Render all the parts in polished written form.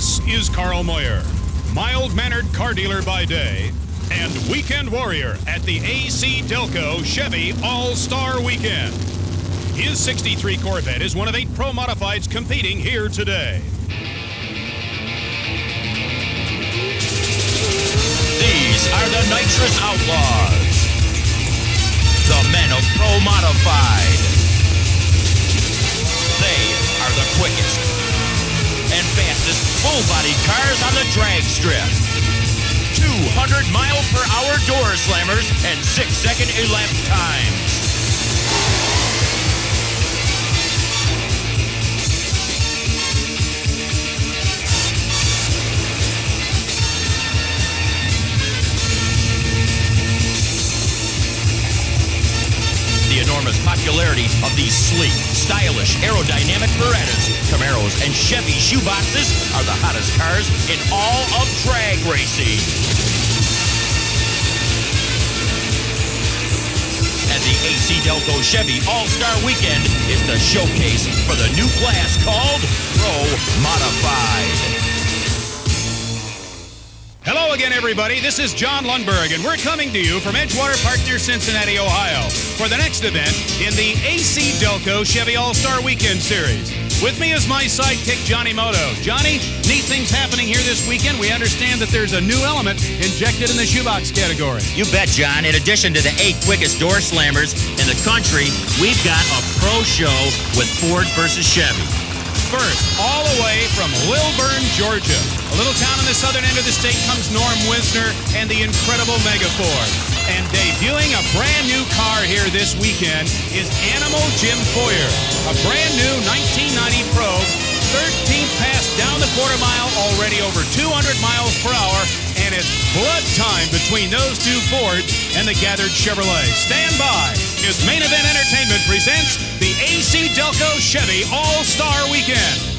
This is Carl Moyer, mild-mannered car dealer by day and weekend warrior at the AC Delco Chevy All-Star Weekend. His 63 Corvette is one of 8 Pro Modifieds competing here today. These are the Nitrous Outlaws, the men of Pro Modified. They are the quickest and fastest full-bodied cars on the drag strip. 200-mile-per-hour door slammers and 6-second elapsed times. The enormous popularity of these sleek, stylish, aerodynamic Berettas, Camaros, and Chevy shoeboxes are the hottest cars in all of drag racing. And the AC Delco Chevy All-Star Weekend is the showcase for the new class called Pro Modified. Hello again, everybody. This is John Lundberg, and we're coming to you from Edgewater Park near Cincinnati, Ohio, for the next event in the AC Delco Chevy All-Star Weekend Series. With me is my sidekick, Johnny Moto. Johnny, neat things happening here this weekend. We understand that there's a new element injected in the shoebox category. You bet, John. In addition to the 8 quickest door slammers in the country, we've got a pro show with Ford versus Chevy. First, all the way from Lilburn, Georgia, a little town on the southern end of the state, comes Norm Wisner and the incredible Mega Ford. And debuting a brand new car here this weekend is Animal Jim Moyer, a brand new 1990 Probe, 13th pass down the quarter mile, already over 200 miles per hour, and it's blood time between those two Fords and the gathered Chevrolet. Stand by, as Main Event Entertainment presents the AC Delco Chevy All-Star Weekend.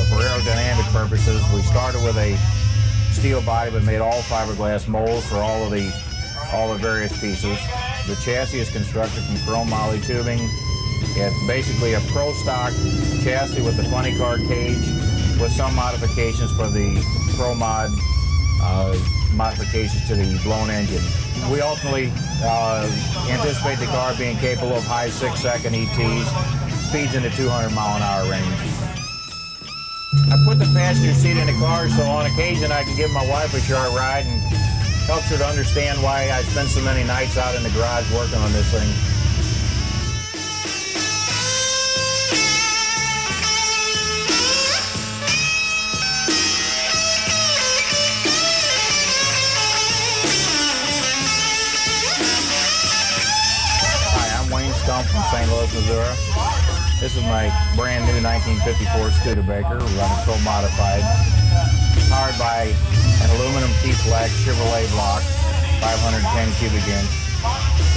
For aerodynamic purposes, we started with a steel body but made all fiberglass molds for all the various pieces. The chassis is constructed from chrome moly tubing. It's basically a pro stock chassis with the funny car cage with some modifications for the pro mod modifications to the blown engine. We ultimately anticipate the car being capable of high 6-second ETs, speeds in the 200-mile-an-hour range. I put the passenger seat in the car so on occasion I can give my wife a short ride and helps her to understand why I spend so many nights out in the garage working on this thing. Hi, I'm Wayne Stump from St. Louis, Missouri. This is my brand new 1954 Studebaker, running Pro Modified, powered by an aluminum T-Flex Chevrolet block, 510 cubic inch,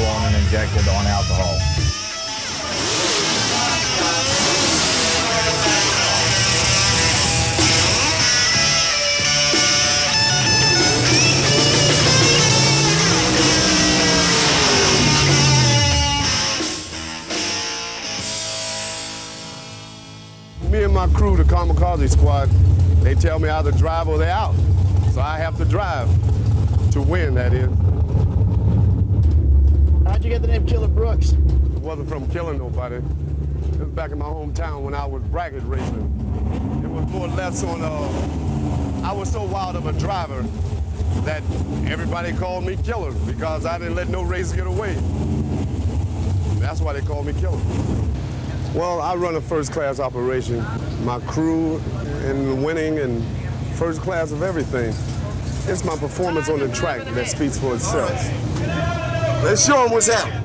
blown and injected on alcohol. Me and my crew, the Kamikaze Squad, they tell me either drive or they're out. So I have to drive to win, that is. How'd you get the name Killer Brooks? It wasn't from killing nobody. It was back in my hometown when I was bracket racing. It was more or less on, I was so wild of a driver that everybody called me Killer because I didn't let no race get away. That's why they called me Killer. Well, I run a first-class operation. My crew and winning and first class of everything. It's my performance on the track that speaks for itself. Let's show them what's happening.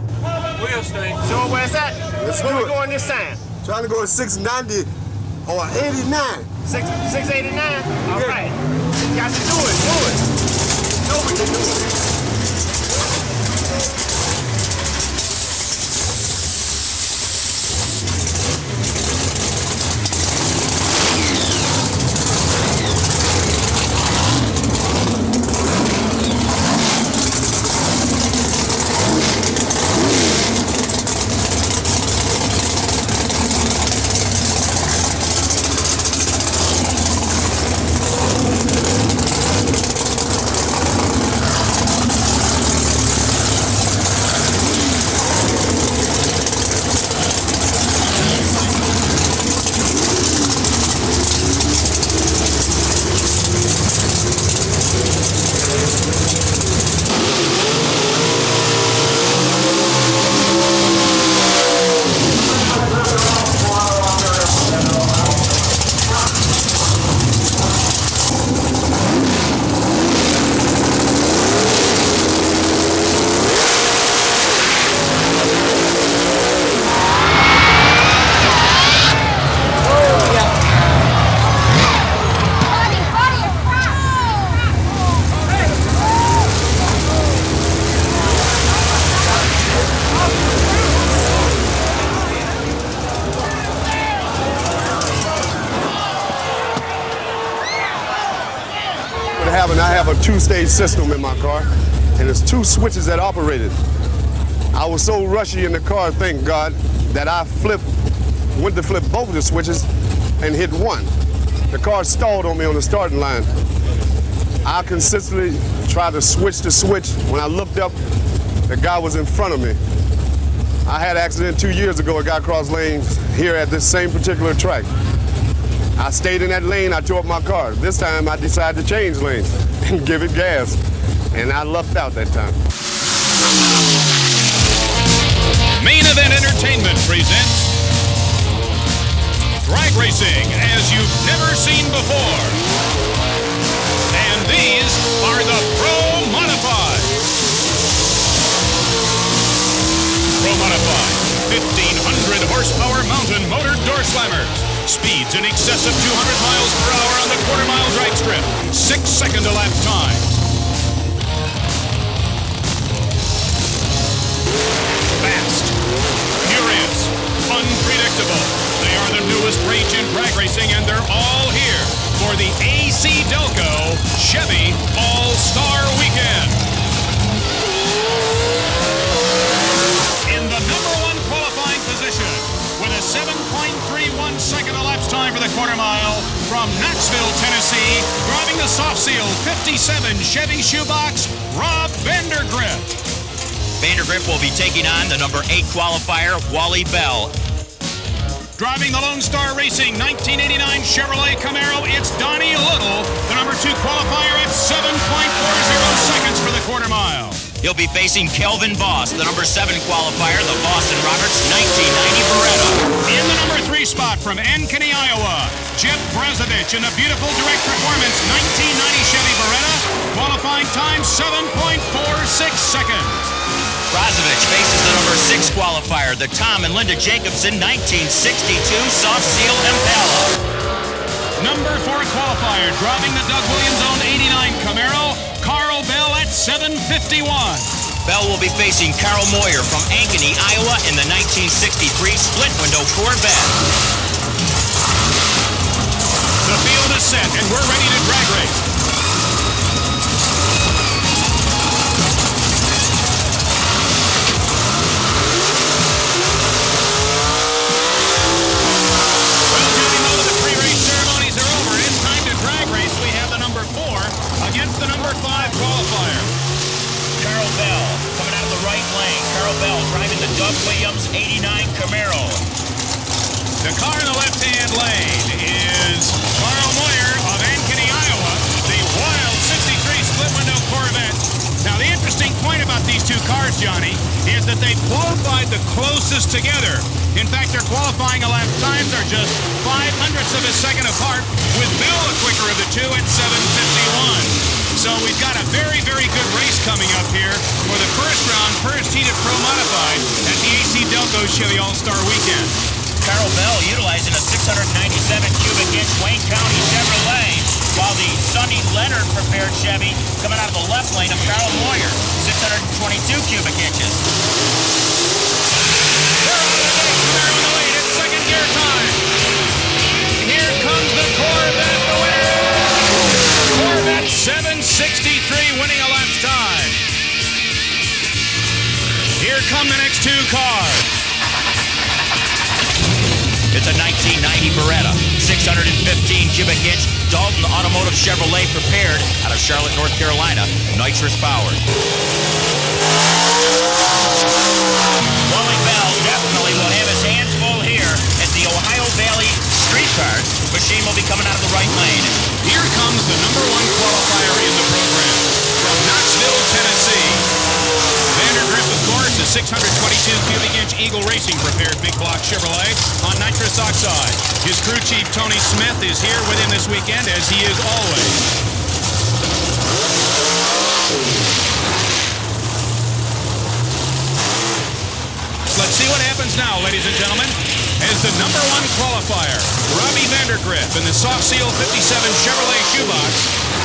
We'll stay. Show them where it's at. Let's Where do we it. going this time? Trying to go to 690 or 89. 689? All Yeah. right. Got to do it. Do it. No, we can do it. I have a two-stage system in my car, and there's two switches that operate it. I was so rushy in the car, thank God, that I went to flip both of the switches and hit one. The car stalled on me on the starting line. I consistently tried to switch the switch. When I looked up, the guy was in front of me. I had an accident 2 years ago. A guy crossed lanes here at this same particular track. I stayed in that lane, I tore up my car. This time I decided to change lanes and give it gas. And I lucked out that time. Main Event Entertainment presents drag racing as you've never seen before. And these are the Pro Modified. Pro Modified, 1,500 horsepower mountain motor door slammers. Speeds in excess of 200 miles per hour on the quarter-mile drag strip. 6-second elapsed time. Fast, furious, unpredictable. They are the newest rage in drag racing, and they're all here for the AC Delco Chevy All-Star Weekend. In the #1 qualifying position, with a 7.31 second elapsed time for the quarter mile, from Knoxville, Tennessee, driving the soft seal 57 Chevy shoebox, Rob Vandergrift. Vandergrift will be taking on the #8 qualifier, Wally Bell. Driving the Lone Star Racing 1989 Chevrolet Camaro, it's Donnie Little, the #2 qualifier at 7.40 seconds for the quarter mile. He'll be facing Kelvin Voss, the #7 qualifier, the Boston Roberts 1990 Beretta. In the #3 spot from Ankeny, Iowa, Jeff Brazovich in the beautiful direct performance 1990 Chevy Beretta, qualifying time 7.46 seconds. Brazovich faces the #6 qualifier, the Tom and Linda Jacobson 1962 Soft Seal Impala. #4 qualifier, driving the Doug Williams-owned 89 Camaro, Carl Bell at 7:51. Bell will be facing Carl Moyer from Ankeny, Iowa in the 1963 split-window Corvette. The field is set, and we're ready to drag race. Well, Johnny, now that the pre-race ceremonies are over, it's time to drag race. We have the #4 against the #5 qualifier. Carl Bell coming out of the right lane. Carl Bell driving the Doug Williams 89 Camaro. The car in the left-hand lane is Carl Moyer of Ankeny, Iowa, the wild 63 split-window Corvette. Now, the interesting point about these two cars, Johnny, is that they qualified the closest together. In fact, their qualifying elapsed times are just 0.05 of a second apart, with Bell the quicker of the two at 7:51. So we've got a very, very good race coming up here for the first round, first heat of Pro Modified at the AC Delco Chevy All-Star Weekend. Carl Bell utilizing a 697 cubic inch Wayne County Chevrolet, while the Sonny Leonard prepared Chevy coming out of the left lane of Carl Moyer, 622 cubic inches. They're out of the gate. They're in the lead. It's second gear time. Here comes the Corvette, the winner. Corvette 763 winning a lap time. Here come the next two cars. It's a 1990 Beretta, 615 cubic inch Dalton Automotive Chevrolet prepared out of Charlotte, North Carolina, nitrous powered. Wally Bell definitely will have his hands full here as the Ohio Valley Street Cars machine will be coming out of the right lane. Here comes the number one qualifier in the program from Knoxville, Tennessee. Vandergriff, of course, a 622 cubic inch Eagle Racing prepared big block Chevrolet on nitrous oxide. His crew chief, Tony Smith, is here with him this weekend, as he is always. Let's see what happens now, ladies and gentlemen, as the number one qualifier, Robbie Vandergriff in the soft seal 57 Chevrolet shoebox,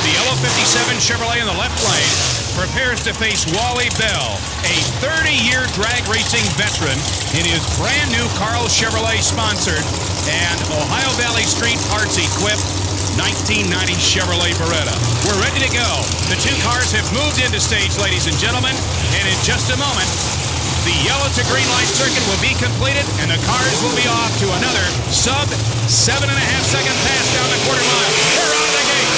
the yellow 57 Chevrolet in the left lane, prepares to face Wally Bell, a 30-year drag racing veteran in his brand new Carl Chevrolet sponsored and Ohio Valley Street Parts equipped 1990 Chevrolet Beretta. We're ready to go. The two cars have moved into stage, ladies and gentlemen, and in just a moment, the yellow to green light circuit will be completed and the cars will be off to another sub 7.5 second pass down the quarter mile. They're out of the gate.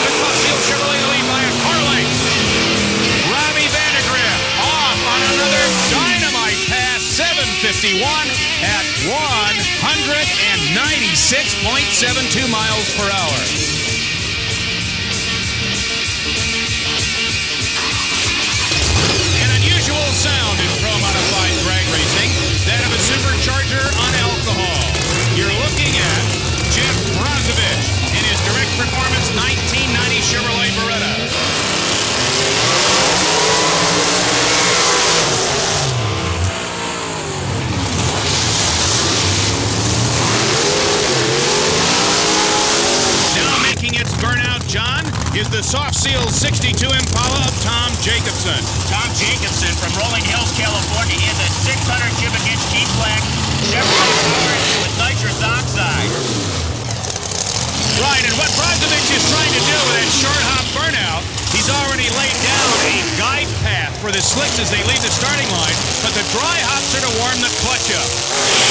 The Top Seal Chevrolet lead by a car length. Robbie Vandergriff off on another dynamite pass, 751 at 196.72 miles per hour. Sound in Pro Modified drag racing, that of a supercharger on alcohol. You're looking at Jeff Brozovich in his direct performance 1990 Chevrolet Beretta. Now making its burnout, John, is the soft seal 62 Impala of Tom Jacobson. Tom Jacobson from Rolling Hills, California, is a 600 cubic inch deep black Chevrolet powered with nitrous oxide. Right, and what Brozovich is trying to do with that short hop burnout, he's already laid down a guide path for the slicks as they leave the starting line, but the dry hops are to warm the clutch up.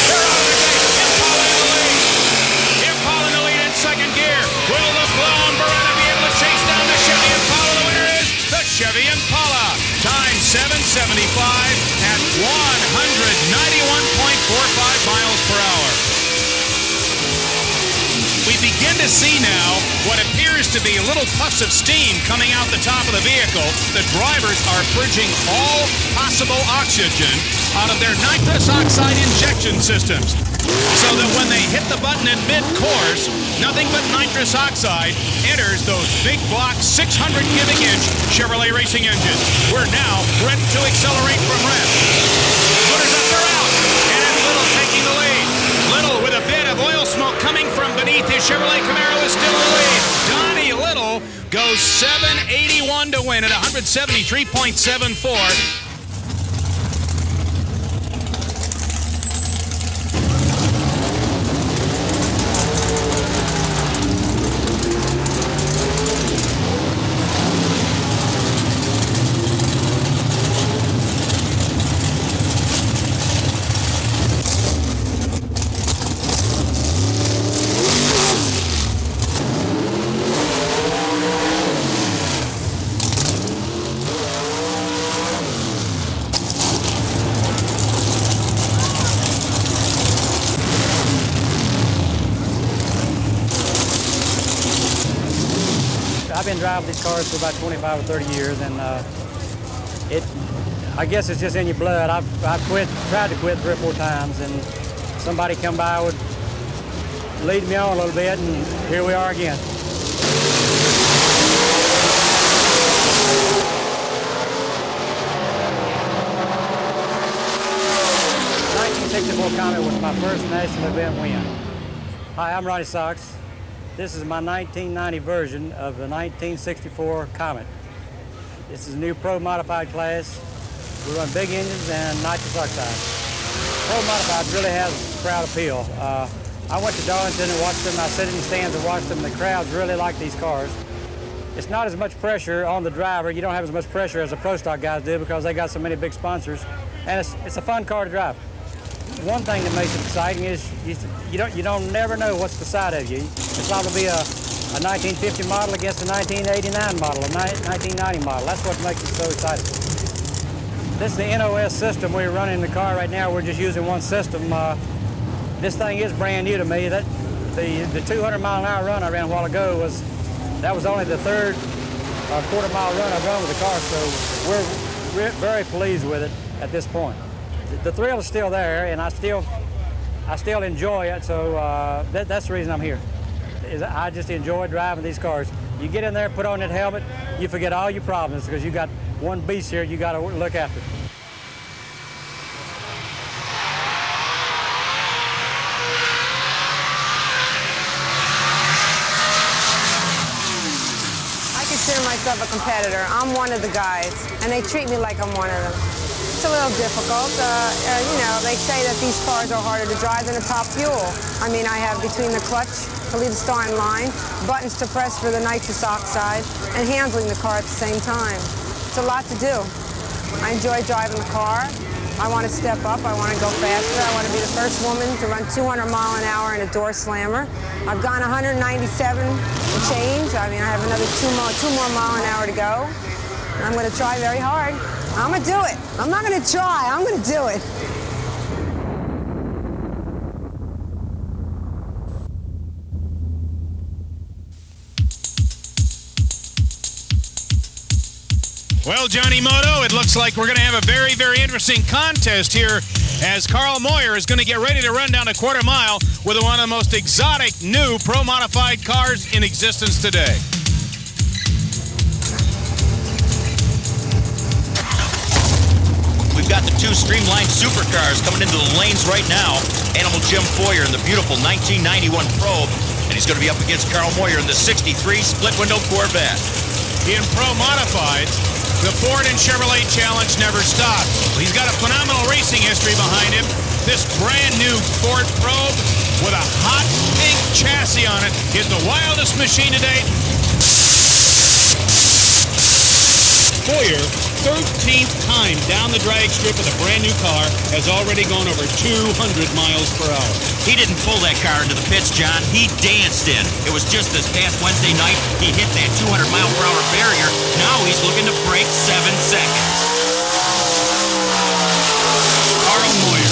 They're out of the gate. Impala in the lead. Impala in the lead in second gear. Will the blown Beretta be able to chase down the Chevy Impala? The winner is the Chevy Impala. Time 775 at 191.45 miles per hour. We begin to see now what appears to be little puffs of steam coming out the top of the vehicle. The drivers are purging all possible oxygen out of their nitrous oxide injection systems, so that when they hit the button in mid-course, nothing but nitrous oxide enters those big block 600 cubic inch Chevrolet racing engines. We're now ready to accelerate from rest. Motor's up, they're out, and Little taking the lead. Little with a bit of oil smoke coming from beneath his Chevrolet Camaro is still in the lead. Donnie Little goes 781 to win at 173.74. I've been driving these cars for about 25 or 30 years, and I guess it's just in your blood. I've tried to quit 3 or 4 times, and somebody come by would lead me on a little bit, and here we are again. Comet was my first national event win. Hi, I'm Ronnie Sox. This is my 1990 version of the 1964 Comet. This is a new Pro Modified class. We run big engines and nitrous oxide. Pro Modified really has crowd appeal. I went to Darlington and watched them. I sat in the stands and watched them. The crowds really like these cars. It's not as much pressure on the driver. You don't have as much pressure as the Pro Stock guys do because they got so many big sponsors. And it's a fun car to drive. One thing that makes it exciting is you don't never know what's beside of you. It's liable to be a 1950 model against a 1989 model, a 1990 model. That's what makes it so exciting. This is the NOS system we're running in the car right now. We're just using one system. This thing is brand new to me. The 200-mile-an-hour run I ran a while ago was only the third quarter-mile run I've run with the car, so we're very pleased with it at this point. The thrill is still there, and I still enjoy it. So that's the reason I'm here. I just enjoy driving these cars. You get in there, put on that helmet, you forget all your problems because you got one beast here you got to look after. I consider myself a competitor. I'm one of the guys, and they treat me like I'm one of them. It's a little difficult. You know, they say that these cars are harder to drive than a Top Fuel. I mean, I have between the clutch to lead the starting line, buttons to press for the nitrous oxide, and handling the car at the same time. It's a lot to do. I enjoy driving the car. I want to step up. I want to go faster. I want to be the first woman to run 200 mile an hour in a door slammer. I've gone 197 and change. I mean, I have another two more mile an hour to go. And I'm going to try very hard. I'm going to do it. I'm not going to try. I'm going to do it. Well, Johnny Moto, it looks like we're going to have a very, very interesting contest here as Carl Moyer is going to get ready to run down a quarter mile with one of the most exotic new pro-modified cars in existence today. We've got the two streamlined supercars coming into the lanes right now. Animal Jim Foyer in the beautiful 1991 Probe, and he's going to be up against Carl Moyer in the 63 split-window Corvette. In pro-modifieds, the Ford and Chevrolet challenge never stops. He's got a phenomenal racing history behind him. This brand new Ford Probe with a hot pink chassis on it is the wildest machine to date. Foyer, 13th time down the drag strip with a brand new car, has already gone over 200 miles per hour. He didn't pull that car into the pits, John. He danced in. It was just this past Wednesday night, he hit that 200-mile-per-hour barrier. Now he's looking to break 7 seconds. Carl Moyer,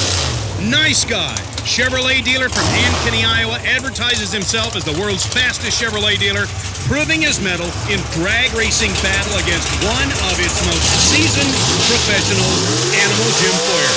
nice guy. Chevrolet dealer from Ankeny, Iowa, advertises himself as the world's fastest Chevrolet dealer, proving his mettle in drag racing battle against one of its most seasoned professionals, Animal Jim Foyer.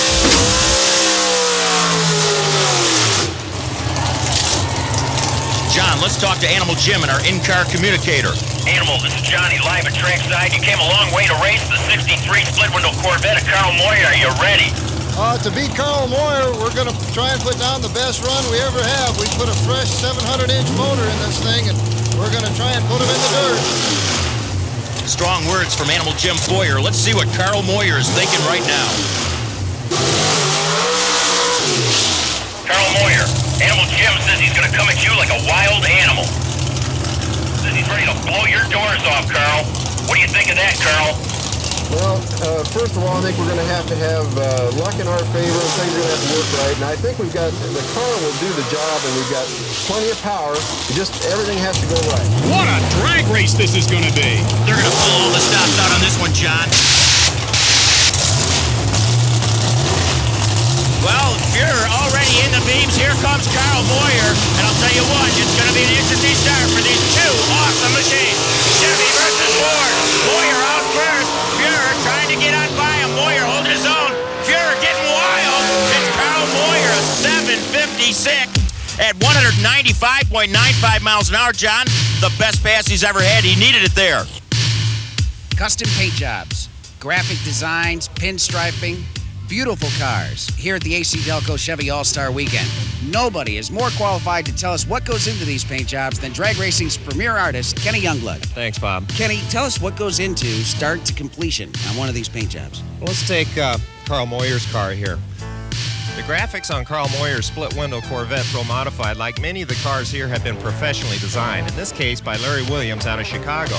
John, let's talk to Animal Jim and our in-car communicator. Animal, this is Johnny, live at trackside. You came a long way to race the 63 split-window Corvette of Carl Moyer. Are you ready? To beat Carl Moyer, we're going to try and put down the best run we ever have. We put a fresh 700-inch motor in this thing, and we're going to try and put him in the dirt. Strong words from Animal Jim Foyer. Let's see what Carl Moyer is thinking right now. Carl Moyer, Animal Jim says he's going to come at you like a wild animal. Says he's ready to blow your doors off, Carl. What do you think of that, Carl? Well, first of all, I think we're going to have luck in our favor, and things are going to have to work right. And I think the car will do the job, and we've got plenty of power. Everything has to go right. What a drag race this is going to be. They're going to pull all the stops out on this one, John. Well, Fuhrer already in the beams. Here comes Carl Moyer. And I'll tell you what, it's going to be an interesting start for these two awesome machines. Chevy versus Ford. Moyer out first. Fuhrer trying to get on by him. Moyer holding his own. Fuhrer getting wild. It's Carl Moyer, a 756 at 195.95 miles an hour, John. The best pass he's ever had. He needed it there. Custom paint jobs, graphic designs, pinstriping, beautiful cars here at the AC Delco Chevy All-Star Weekend. Nobody is more qualified to tell us what goes into these paint jobs than drag racing's premier artist, Kenny Youngblood. Thanks, Bob. Kenny, tell us what goes into start to completion on one of these paint jobs. Well, let's take Carl Moyer's car here. The graphics on Carl Moyer's split-window Corvette Pro Modified, like many of the cars here, have been professionally designed, in this case by Larry Williams out of Chicago.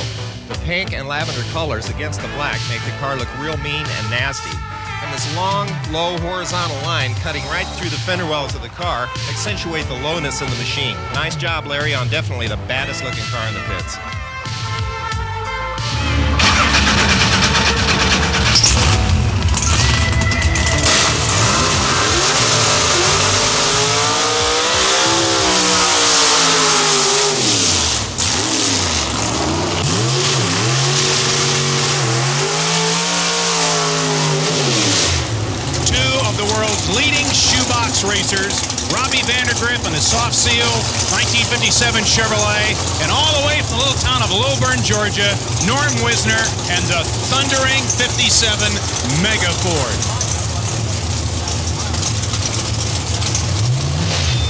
The pink and lavender colors against the black make the car look real mean and nasty. And this long, low horizontal line cutting right through the fender wells of the car accentuate the lowness in the machine. Nice job, Larry, on definitely the baddest looking car in the pits. Leading shoebox racers, Robbie Vandergriff and the soft seal 1957 Chevrolet, and all the way from the little town of Lilburn, Georgia, Norm Wisner and the thundering 57 Mega Ford.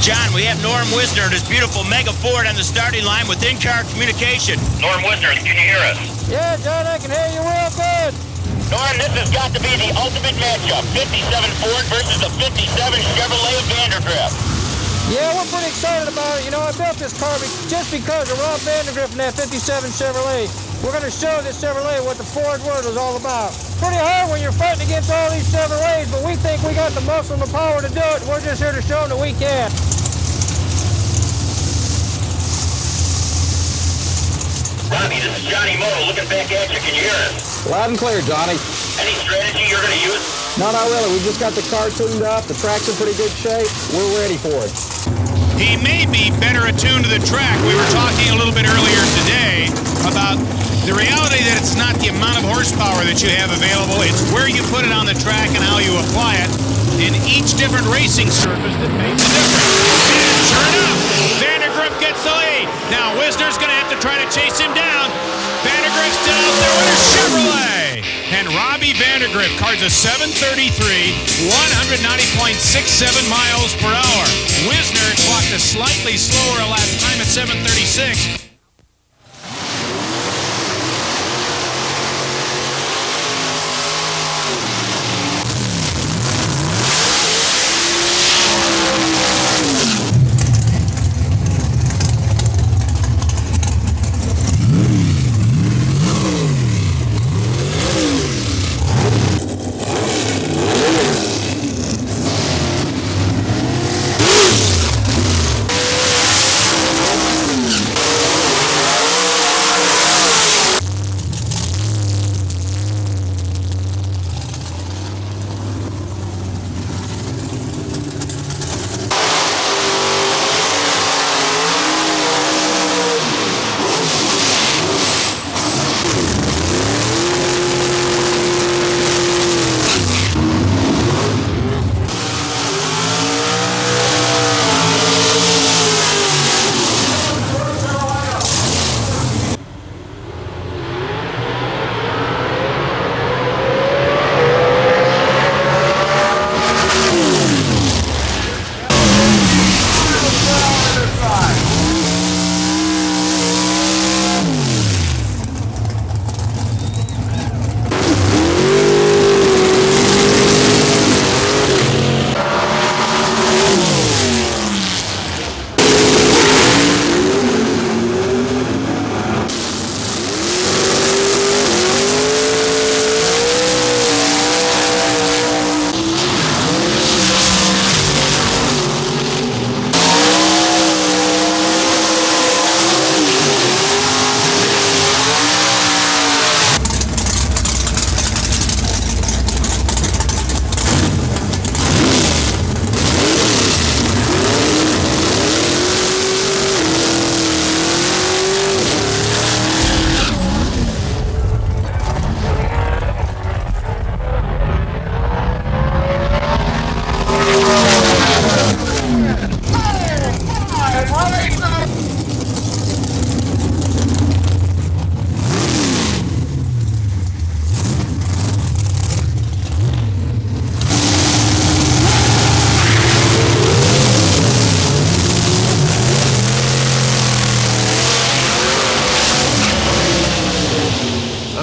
John, we have Norm Wisner and his beautiful Mega Ford on the starting line with in-car communication. Norm Wisner, can you hear us? Yeah, John, I can hear you real good. Norm, this has got to be the ultimate matchup. 57 Ford versus the 57 Chevrolet Vandergriff. Yeah, we're pretty excited about it. You know, I built this car just because of Rob Vandergriff and that 57 Chevrolet. We're going to show this Chevrolet what the Ford word was all about. Pretty hard when you're fighting against all these Chevrolets, but we think we got the muscle and the power to do it. We're just here to show them that we can. Robbie, this is Johnny Moto looking back at you. Can you hear us? Loud and clear, Johnny. Any strategy you're going to use? No, not really. We just got the car tuned up. The track's in pretty good shape. We're ready for it. He may be better attuned to the track. We were talking a little bit earlier today about the reality that it's not the amount of horsepower that you have available, it's where you put it on the track and how you apply it in each different racing surface that makes a difference. And sure enough, Vandergriff gets the lead. Now Wisner's going to have to try to chase him down. Vandergriff's still out there with a Chevrolet. And Robbie Vandergriff cards a 733, 190.67 miles per hour. Wisner clocked a slightly slower lap time at 736.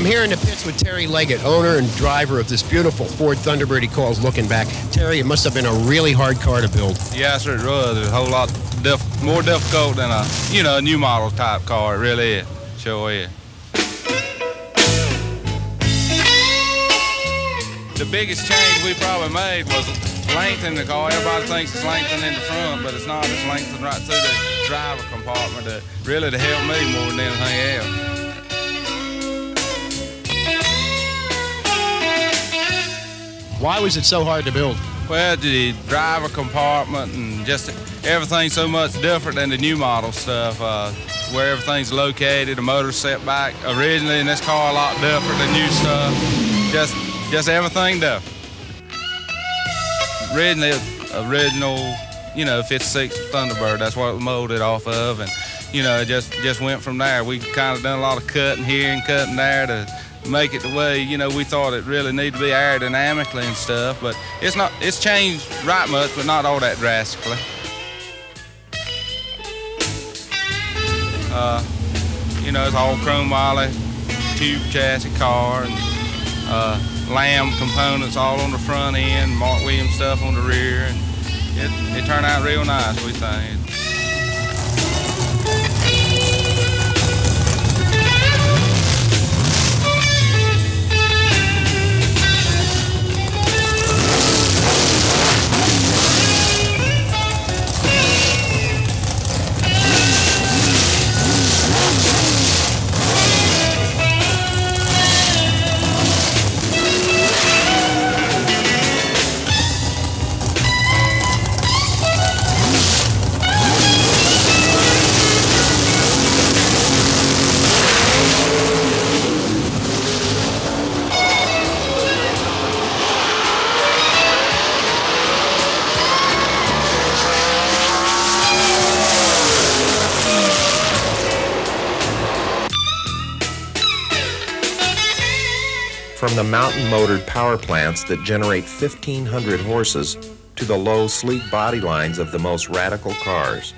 I'm here in the pits with Terry Leggett, owner and driver of this beautiful Ford Thunderbird he calls Looking Back. Terry, it must have been a really hard car to build. Yeah, sir, it was. It was a whole lot more difficult than a new model type car. It really is. Sure is. The biggest change we probably made was lengthening the car. Everybody thinks it's lengthened in the front, but it's not. It's lengthened right through the driver compartment to help me more than anything else. Why was it so hard to build? Well, the driver compartment and just everything's so much different than the new model stuff. Where everything's located, the motor's set back originally in this car a lot different than new stuff. Just everything different. Original, 56 Thunderbird, that's what it was molded off of, and it just went from there. We kind of done a lot of cutting here and cutting there to make it the way we thought it really needed to be aerodynamically and stuff. But it's changed right much, but not all that drastically. It's all chrome moly tube chassis car and Lamb components all on the front end, Mark Williams stuff on the rear, and it turned out real nice, we think. From the mountain-motored power plants that generate 1,500 horses to the low, sleek body lines of the most radical cars.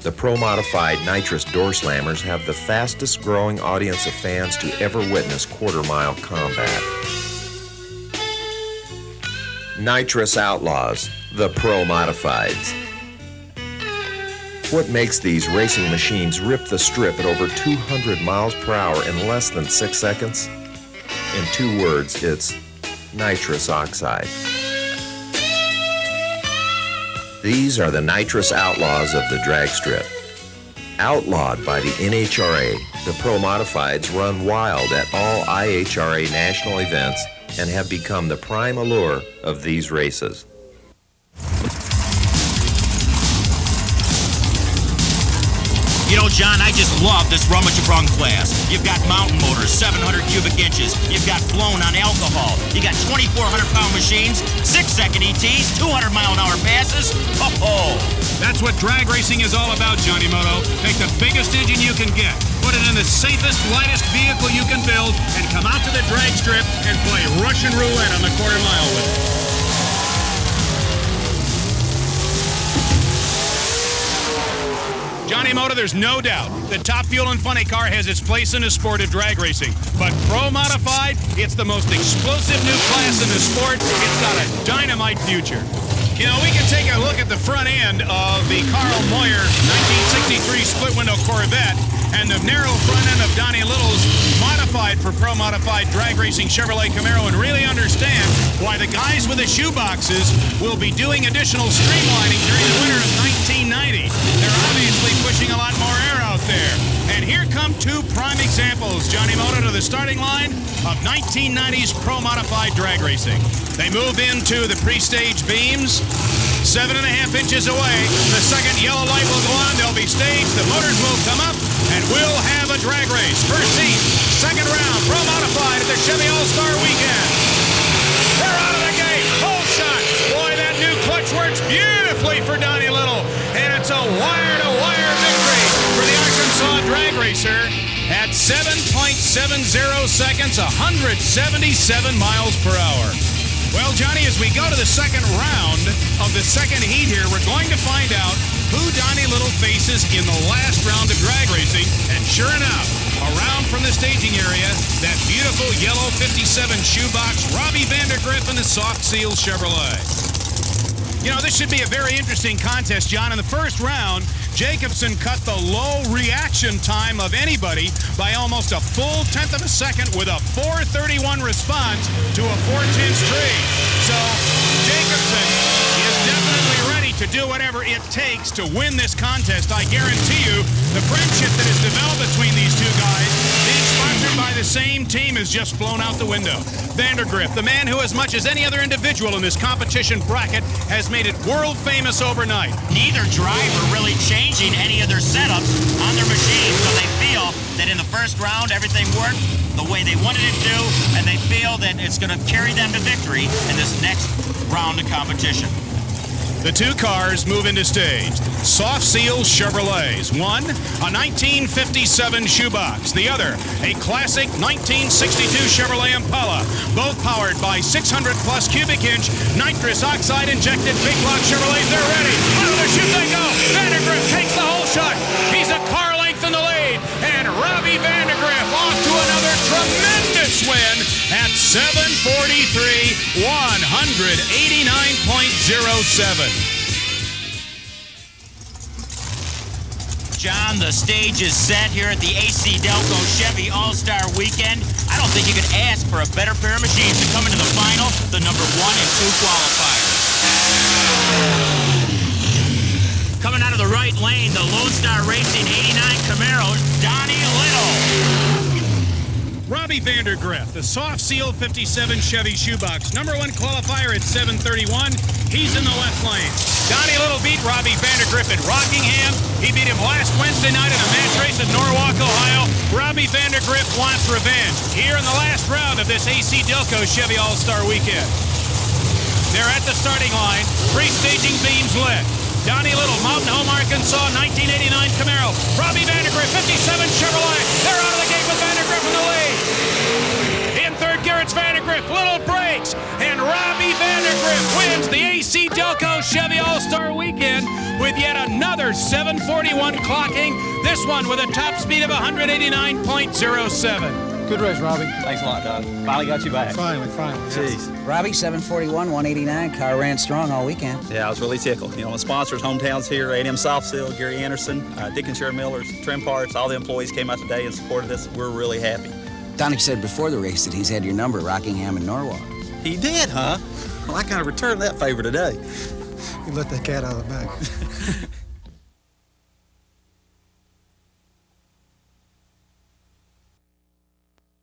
The Pro-Modified Nitrous door slammers have the fastest growing audience of fans to ever witness quarter-mile combat. Nitrous Outlaws, the Pro-Modifieds. What makes these racing machines rip the strip at over 200 miles per hour in less than 6 seconds? In 2 words, it's nitrous oxide. These are the nitrous outlaws of the drag strip. Outlawed by the NHRA, the Pro-Modifieds run wild at all IHRA national events and have become the prime allure of these races. John, I just love this rummage-a-brung class. You've got mountain motors, 700 cubic inches. You've got blown on alcohol. You got 2,400-pound machines, 6-second ETs, 200-mile-an-hour passes. Oh! That's what drag racing is all about, Johnny Moto. Take the biggest engine you can get, put it in the safest, lightest vehicle you can build, and come out to the drag strip and play Russian roulette on the quarter mile with it. Johnny Moto, there's no doubt the Top Fuel and Funny car has its place in the sport of drag racing. But Pro-Modified, it's the most explosive new class in the sport. It's got a dynamite future. We can take a look at the front end of the Carl Moyer 1963 split-window Corvette and the narrow front end of Donnie Little's modified for Pro-Modified drag racing Chevrolet Camaro and really understand why the guys with the shoeboxes will be doing additional streamlining during the winter of 1990. They're obviously pushing a lot more air out there. And here come 2 prime examples, Johnny Moto, to the starting line of 1990's Pro-Modified drag racing. They move into the pre-stage beams. 7.5 inches away, the second yellow light will go on. They'll be staged. The motors will come up, and we'll have a drag race. First heat, second round, Pro-Modified at the Chevy All-Star Weekend. They're out of the gate. Pole shot. Boy, that new clutch works beautifully for Donnie Little. And it's a wire-to-wire victory for the Arkansas drag racer at 7.70 seconds, 177 miles per hour. Well, Johnny, as we go to the second round of the second heat here, we're going to find out who Donnie Little faces in the last round of drag racing. And sure enough, around from the staging area, that beautiful yellow 57 shoebox, Robbie Vandergriff in the Soft Seal Chevrolet. You know, this should be a very interesting contest, John. In the first round, Jacobson cut the low reaction time of anybody by almost a full tenth of a second with a 4:31 response to a 4:10 straight. So Jacobson is definitely ready to do whatever it takes to win this contest. I guarantee you the friendship that has developed between these two guys, being sponsored by the same team, has just flown out the window. Vandergriff, the man who, as much as any other individual in this competition bracket, has made it world famous overnight. Neither driver really changing any of their setups on their machine, so they feel that in the first round everything worked the way they wanted it to, and they feel that it's going to carry them to victory in this next round of competition. The two cars move into stage. Soft Seal Chevrolets. One, a 1957 shoebox. The other, a classic 1962 Chevrolet Impala. Both powered by 600-plus cubic inch nitrous oxide-injected big block Chevrolets. They're ready. Out of the chute they go. Vandergriff takes the whole shot. He's a car length in the lead. And Robbie Vandergriff off to another tremendous win at 7:43, 189.07. John, the stage is set here at the AC Delco Chevy All-Star Weekend. I don't think you could ask for a better pair of machines to come into the final, the number 1 and 2 qualifiers. Coming out of the right lane, the Lone Star Racing 89 Camaro, Donnie Little. Robbie Vandergriff, the Soft Seal 57 Chevy shoebox. Number 1 qualifier at 7:31. He's in the left lane. Donnie Little beat Robbie Vandergriff at Rockingham. He beat him last Wednesday night in a match race at Norwalk, Ohio. Robbie Vandergriff wants revenge here in the last round of this AC Delco Chevy All-Star Weekend. They're at the starting line. Pre-staging beams lit. Donnie Little, Mountain Home, Arkansas, 1989 Camaro. Robbie Vandergriff, 57 Chevrolet. They're out of the gate with Vandergriff in the lead. In third gear, it's Vandergriff. Little brakes, and Robbie Vandergriff wins the AC Delco Chevy All-Star Weekend with yet another 7:41 clocking. This one with a top speed of 189.07. Good race, Robbie. Thanks a lot, Doug. Finally got you back. Finally. Jeez. Robbie, 741, 189. Car ran strong all weekend. Yeah, I was really tickled. You know, the sponsors, hometowns here, A&M Soft Seal, Gary Anderson, Dickinshire Millers, Trim Parts, all the employees came out today and supported us. We're really happy. Donnie said before the race that he's had your number at Rockingham and Norwalk. He did, huh? Well, I kind of returned that favor today. You let that cat out of the bag.